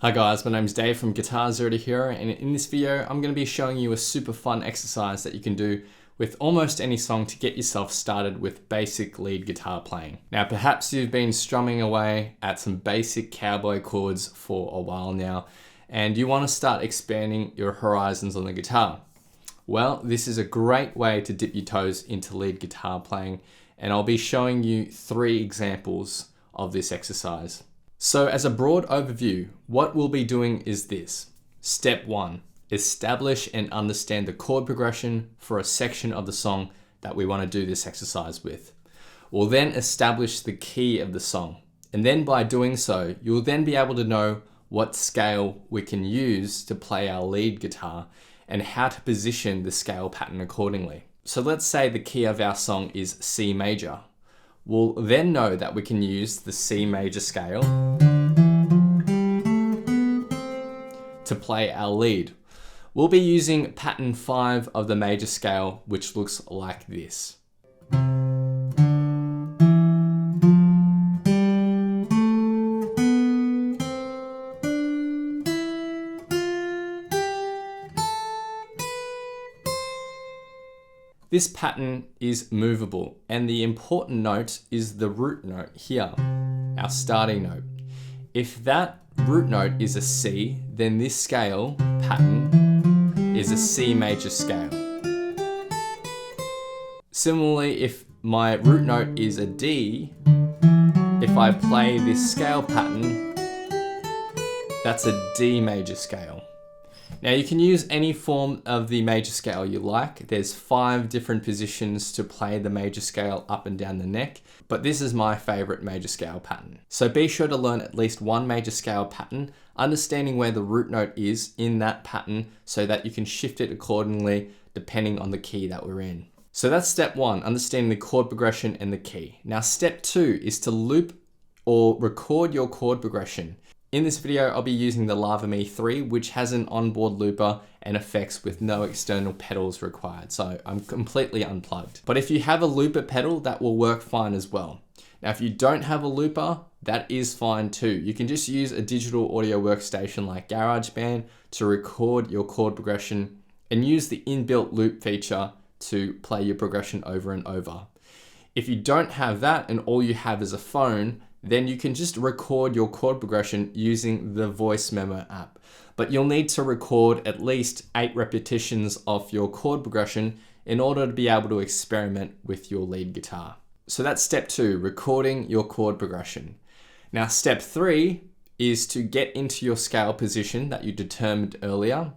Hi guys, my name's Dave from Guitar Zero to Hero, and in this video I'm going to be showing you a super fun exercise that you can do with almost any song to get yourself started with basic lead guitar playing. Now perhaps you've been strumming away at some basic cowboy chords for a while now and you want to start expanding your horizons on the guitar. Well, this is a great way to dip your toes into lead guitar playing, and I'll be showing you 3 examples of this exercise. So as a broad overview, what we'll be doing is this. Step 1, establish and understand the chord progression for a section of the song that we want to do this exercise with. We'll then establish the key of the song. And then by doing so, you'll then be able to know what scale we can use to play our lead guitar and how to position the scale pattern accordingly. So let's say the key of our song is C major. We'll then know that we can use the C major scale to play our lead. We'll be using pattern 5 of the major scale, which looks like this. This pattern is movable, and the important note is the root note here, our starting note. If that root note is a C, then this scale pattern is a C major scale. Similarly, if my root note is a D, if I play this scale pattern, that's a D major scale. Now you can use any form of the major scale you like. There's 5 different positions to play the major scale up and down the neck, but this is my favorite major scale pattern. So be sure to learn at least one major scale pattern, understanding where the root note is in that pattern so that you can shift it accordingly depending on the key that we're in. So that's step 1, understanding the chord progression and the key. Now step 2 is to loop or record your chord progression. In this video, I'll be using the Lava Me 3, which has an onboard looper and effects with no external pedals required. So I'm completely unplugged. But if you have a looper pedal, that will work fine as well. Now, if you don't have a looper, that is fine too. You can just use a digital audio workstation like GarageBand to record your chord progression and use the inbuilt loop feature to play your progression over and over. If you don't have that and all you have is a phone, then you can just record your chord progression using the voice memo app. But you'll need to record at least 8 repetitions of your chord progression in order to be able to experiment with your lead guitar. So that's step 2, recording your chord progression. Now step 3 is to get into your scale position that you determined earlier.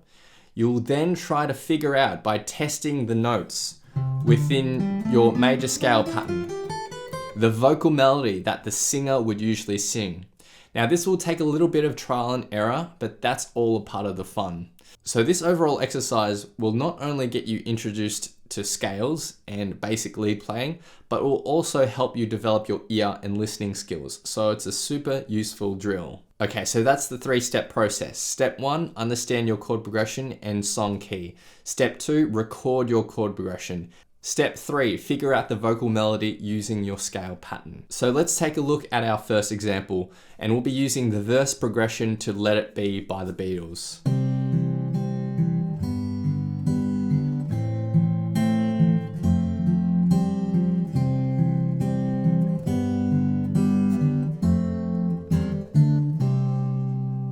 You'll then try to figure out by testing the notes within your major scale pattern the vocal melody that the singer would usually sing. Now this will take a little bit of trial and error, but that's all a part of the fun. So this overall exercise will not only get you introduced to scales and basic lead playing, but will also help you develop your ear and listening skills. So it's a super useful drill. Okay, so that's the 3-step process. Step 1, understand your chord progression and song key. Step 2, record your chord progression. Step 3, figure out the vocal melody using your scale pattern. So let's take a look at our first example, and we'll be using the verse progression to Let It Be by the Beatles.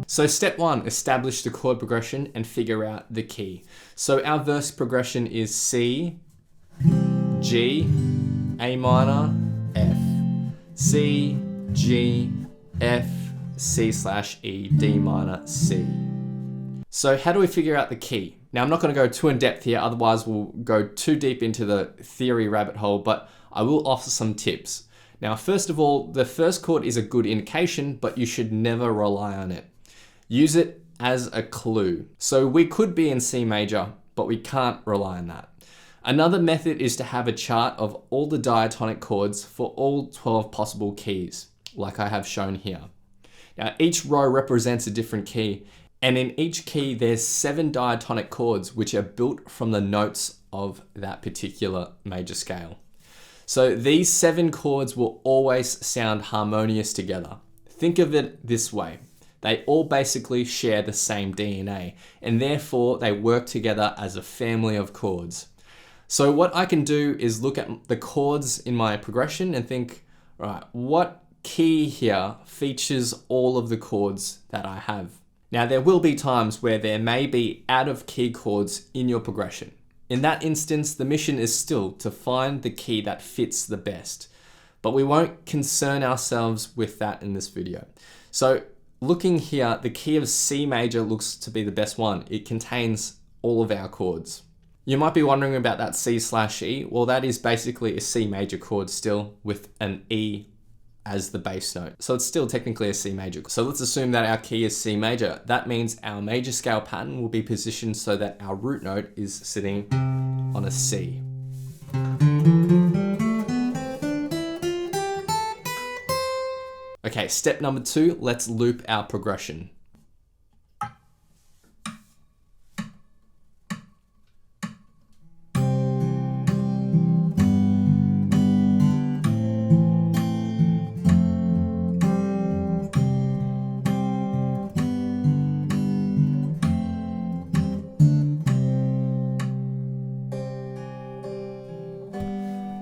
So step 1, establish the chord progression and figure out the key. So our verse progression is C, G, A minor, F, C, G, F, C/E, D minor, C. So how do we figure out the key? Now I'm not going to go too in depth here, otherwise we'll go too deep into the theory rabbit hole, but I will offer some tips. Now first of all, the first chord is a good indication, but you should never rely on it. Use it as a clue. So we could be in C major, but we can't rely on that. Another method is to have a chart of all the diatonic chords for all 12 possible keys, like I have shown here. Now each row represents a different key, and in each key there's 7 diatonic chords which are built from the notes of that particular major scale. So these 7 chords will always sound harmonious together. Think of it this way. They all basically share the same DNA, and therefore they work together as a family of chords. So what I can do is look at the chords in my progression and think, right, what key here features all of the chords that I have? Now there will be times where there may be out of key chords in your progression. In that instance, the mission is still to find the key that fits the best. But we won't concern ourselves with that in this video. So looking here, the key of C major looks to be the best one. It contains all of our chords. You might be wondering about that C/E. Well, that is basically a C major chord still with an E as the bass note. So it's still technically a C major. So let's assume that our key is C major. That means our major scale pattern will be positioned so that our root note is sitting on a C. Okay, step number 2, let's loop our progression.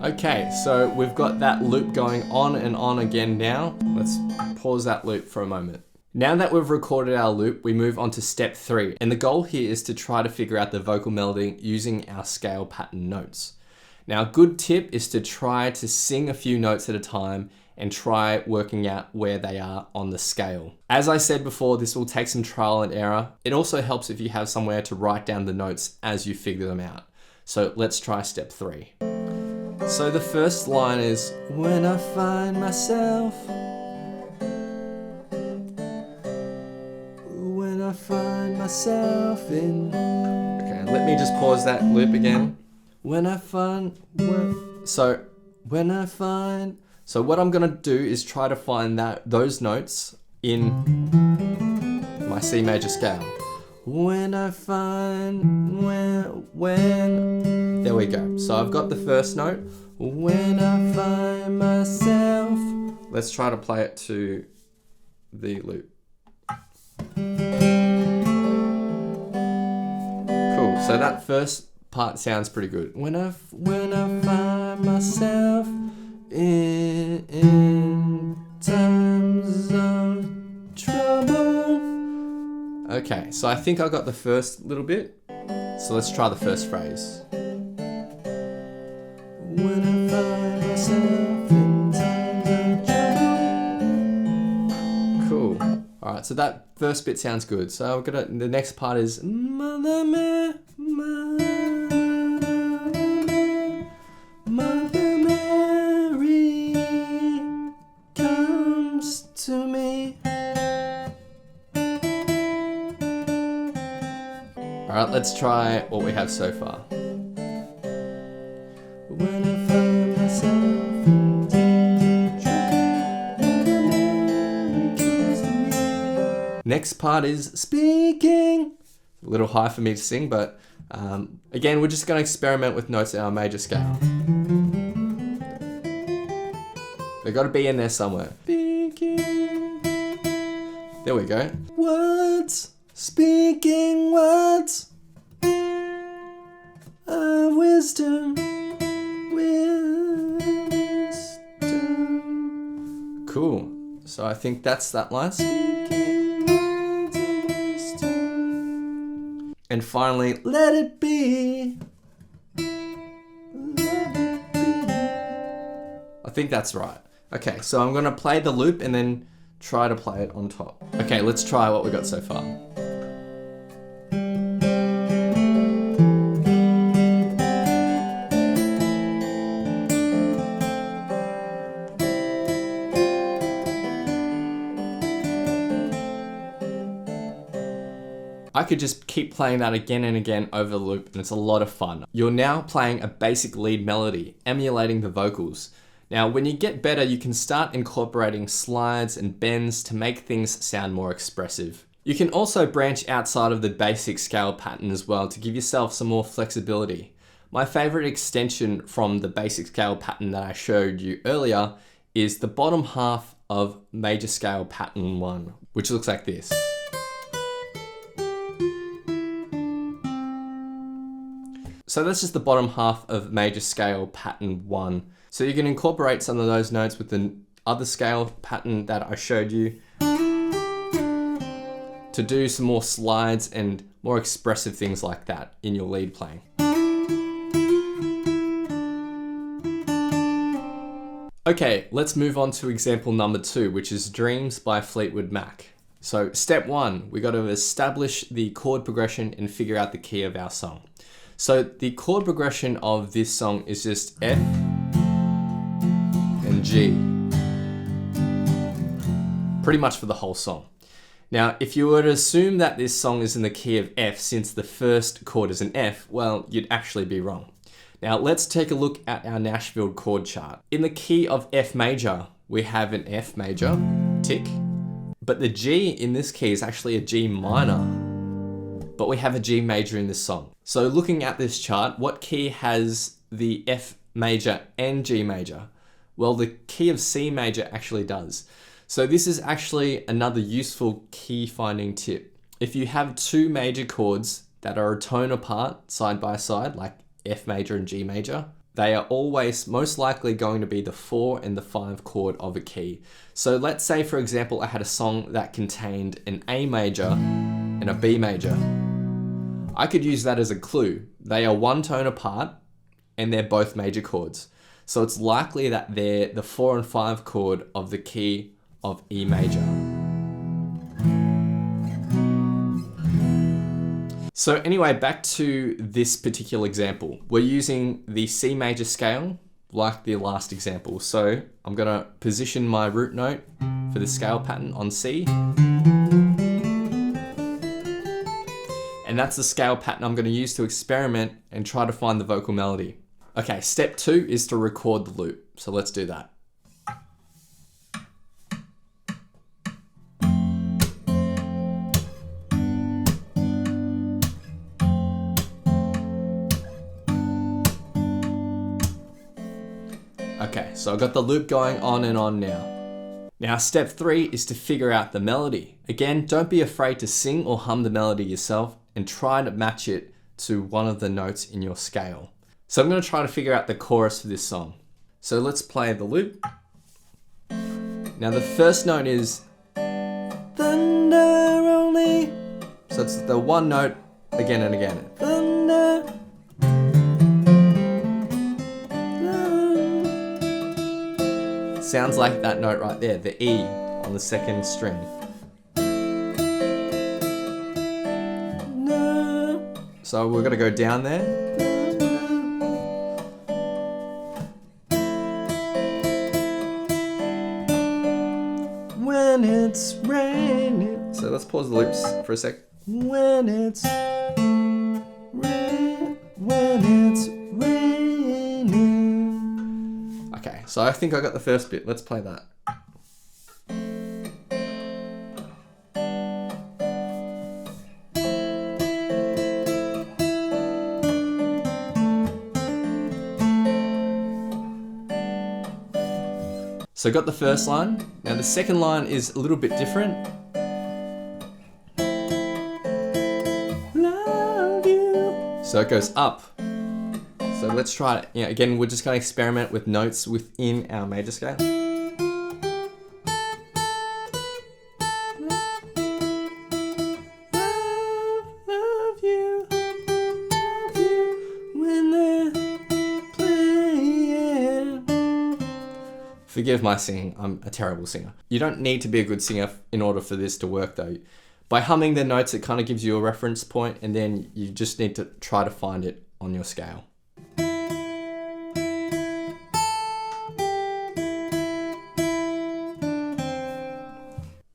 Okay, so we've got that loop going on and on again now. Let's pause that loop for a moment. Now that we've recorded our loop, we move on to step 3. And the goal here is to try to figure out the vocal melody using our scale pattern notes. Now, a good tip is to try to sing a few notes at a time and try working out where they are on the scale. As I said before, this will take some trial and error. It also helps if you have somewhere to write down the notes as you figure them out. So let's try step 3. So the first line is, when I find myself, when I find myself in. Okay, let me just pause that loop again. When I find, so what I'm gonna do is try to find those notes in my C major scale. When I find, when, there we go. So I've got the first note. When I find myself. Let's try to play it to the loop. Cool, so that first part sounds pretty good. When I find myself in times of trouble. Okay, so I think I got the first little bit. So let's try the first phrase. When I find myself in times of trouble. Cool. All right, so that first bit sounds good. So I've got the next part is Mother Mary comes to me. All right, let's try what we have so far. When I find myself in trouble. Next part is speaking. A little high for me to sing, but again, we're just going to experiment with notes in our major scale. They've got to be in there somewhere. Speaking. There we go. Words. Speaking words of wisdom, wisdom. Cool. So I think that's that line. Speaking words of wisdom. And finally, let it be. Let it be. I think that's right. Okay, so I'm gonna play the loop and then try to play it on top. Okay, let's try what we got so far. I could just keep playing that again and again over the loop, and it's a lot of fun. You're now playing a basic lead melody, emulating the vocals. Now, when you get better, you can start incorporating slides and bends to make things sound more expressive. You can also branch outside of the basic scale pattern as well to give yourself some more flexibility. My favorite extension from the basic scale pattern that I showed you earlier is the bottom half of major scale pattern 1, which looks like this. So that's just the bottom half of major scale pattern 1. So you can incorporate some of those notes with the other scale pattern that I showed you to do some more slides and more expressive things like that in your lead playing. Okay, let's move on to example number 2, which is Dreams by Fleetwood Mac. So step 1, we got to establish the chord progression and figure out the key of our song. So the chord progression of this song is just F and G, pretty much for the whole song. Now, if you were to assume that this song is in the key of F since the first chord is an F, well, you'd actually be wrong. Now, let's take a look at our Nashville chord chart. In the key of F major, we have an F major, tick, but the G in this key is actually a G minor, but we have a G major in this song. So looking at this chart, what key has the F major and G major? Well, the key of C major actually does. So this is actually another useful key finding tip. If you have two major chords that are a tone apart side by side, like F major and G major, they are always most likely going to be the 4 and the 5 chord of a key. So let's say, for example, I had a song that contained an A major and a B major. I could use that as a clue. They are one tone apart and they're both major chords. So it's likely that they're the 4 and 5 chord of the key of E major. So anyway, back to this particular example. We're using the C major scale like the last example. So I'm gonna position my root note for the scale pattern on C. And that's the scale pattern I'm gonna use to experiment and try to find the vocal melody. Okay, step 2 is to record the loop. So let's do that. Okay, so I've got the loop going on and on now. Now step 3 is to figure out the melody. Again, don't be afraid to sing or hum the melody yourself and try to match it to one of the notes in your scale. So I'm going to try to figure out the chorus for this song. So let's play the loop. Now the first note is thunder only. So it's the one note again and again. Thunder. Sounds like that note right there, the E on the second string. So we're gonna go down there. When it's raining. So let's pause the loops for a sec. When it's raining. Okay, so I think I got the first bit. Let's play that. So got the first line. Now the second line is a little bit different. Love you. So it goes up. So let's try it. Yeah, again, we're just going to experiment with notes within our major scale. Love you when they're playing. Forgive my singing, I'm a terrible singer. You don't need to be a good singer in order for this to work though. By humming the notes, it kind of gives you a reference point, and then you just need to try to find it on your scale.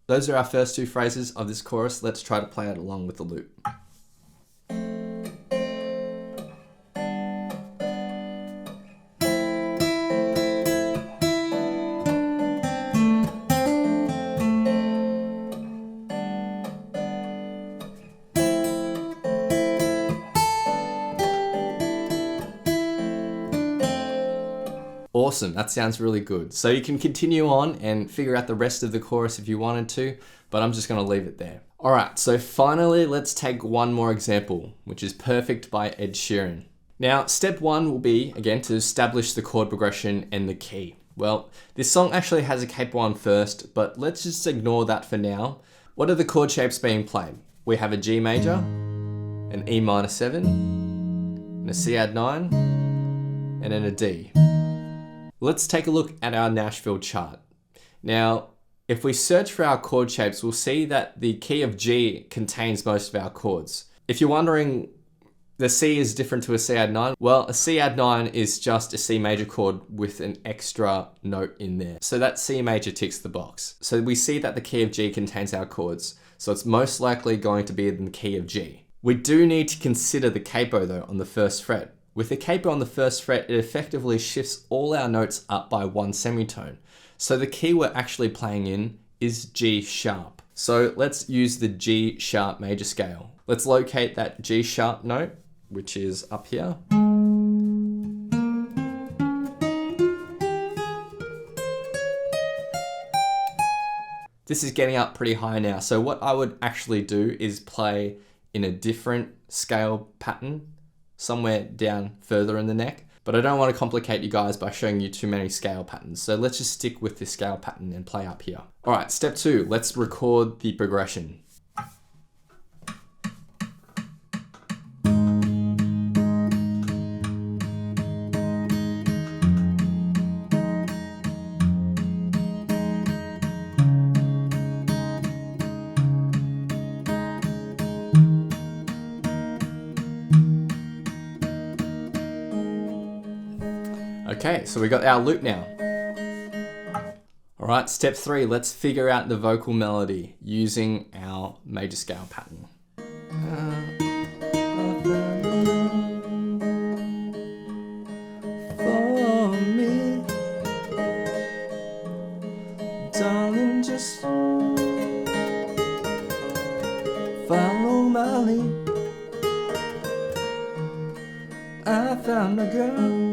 Those are our first two phrases of this chorus. Let's try to play it along with the loop. Awesome, that sounds really good. So you can continue on and figure out the rest of the chorus if you wanted to, but I'm just gonna leave it there. All right, so finally, let's take one more example, which is Perfect by Ed Sheeran. Now, step one will be, again, to establish the chord progression and the key. Well, this song actually has a capo on first, but let's just ignore that for now. What are the chord shapes being played? We have a G major, an E minor 7, and a C add 9, and then a D. Let's take a look at our Nashville chart. Now, if we search for our chord shapes, we'll see that the key of G contains most of our chords. If you're wondering, the C is different to a C add 9. Well, a C add 9 is just a C major chord with an extra note in there. So that C major ticks the box. So we see that the key of G contains our chords. So it's most likely going to be in the key of G. We do need to consider the capo though on the first fret. With the capo on the first fret, it effectively shifts all our notes up by one semitone. So the key we're actually playing in is G sharp. So let's use the G sharp major scale. Let's locate that G sharp note, which is up here. This is getting up pretty high now. So what I would actually do is play in a different scale pattern, somewhere down further in the neck. But I don't want to complicate you guys by showing you too many scale patterns. So let's just stick with this scale pattern and play up here. All right, step two, let's record the progression. Okay, so we got our loop now. All right, step three, let's figure out the vocal melody using our major scale pattern. For me, darling, just follow my lead. I found a girl.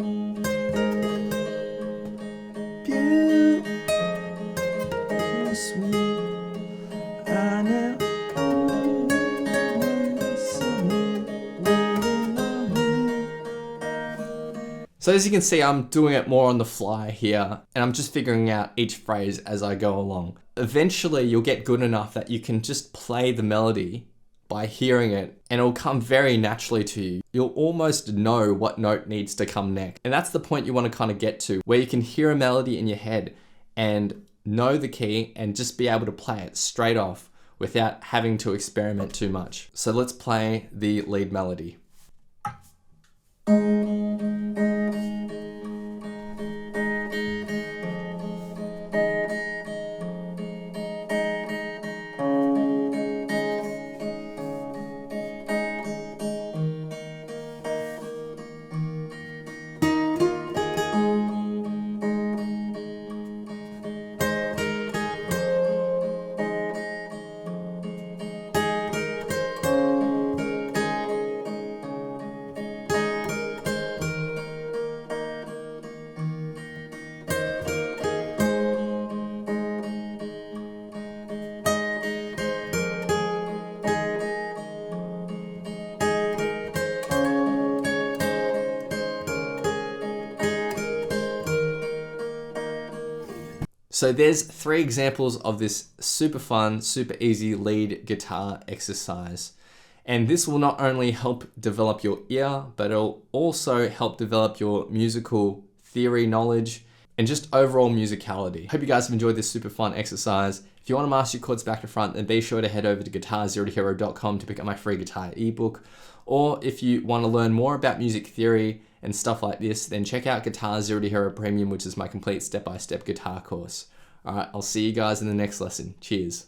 So as you can see, I'm doing it more on the fly here, and I'm just figuring out each phrase as I go along. Eventually, you'll get good enough that you can just play the melody by hearing it, and it'll come very naturally to you. You'll almost know what note needs to come next. And that's the point you want to kind of get to, where you can hear a melody in your head and know the key and just be able to play it straight off without having to experiment too much. So let's play the lead melody. So there's 3 examples of this super fun, super easy lead guitar exercise. And this will not only help develop your ear, but it'll also help develop your musical theory knowledge and just overall musicality. Hope you guys have enjoyed this super fun exercise. If you want to master your chords back to front, then be sure to head over to guitarzerotohero.com to pick up my free guitar ebook. Or if you want to learn more about music theory and stuff like this, then check out Guitar Zero to Hero Premium, which is my complete step-by-step guitar course. All right, I'll see you guys in the next lesson. Cheers.